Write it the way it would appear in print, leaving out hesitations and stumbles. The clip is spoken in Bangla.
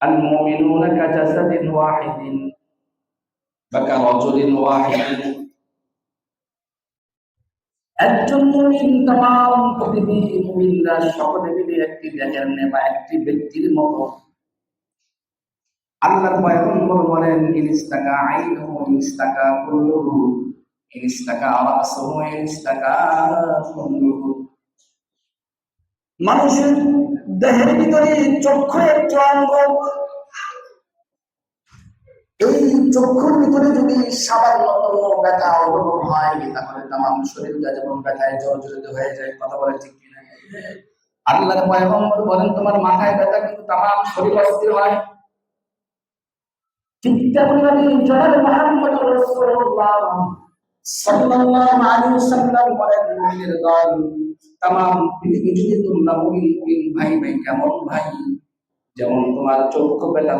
আল মুমিনুনা কাজাসাদিন ওয়াহিদিন বা কারাজুলিন ওয়াহিদিন। একজন মুমিন तमाम পৃথিবী মুমিনরা সকলে মিলে একটি দেহের নেবা একটি ব্যক্তির মতো। আল্লাহর পয়গম্বর বলেন ইনিস্তাকা আইনুহু ইনিস্তাকা কুল্লুহু ইনিস্তাকা রাসুহু ইনিস্তাকা কুল্লুহু। মানুষের দেহের ভিতরে চক্ষু একটি অঙ্গ। এই চক্ষুর ভিতরে যদি সামান্যতম ব্যথা অনুভব হয় তাহলে তামাম শরীরটা যেমন ব্যথায় জর্জরিত হয়ে যায়। কথা বলে ঠিক কিনা? আল্লাহর পয়গম্বর বলেন তোমার মাথায় ব্যথা কিন্তু তামাম শরীর অস্থির হয়। ঠিক তেমনি জনাবে মুহাম্মদ রাসূলুল্লাহ সাল্লাল্লাহু আলাইহি ওয়াসাল্লাম বলেন মুমিনের দল তামাম পৃথিবী যদি তোমরা মুমিন মুমিন ভাই ভাই কেমন ভাই, যেমন তোমার চক্ষু ব্যথা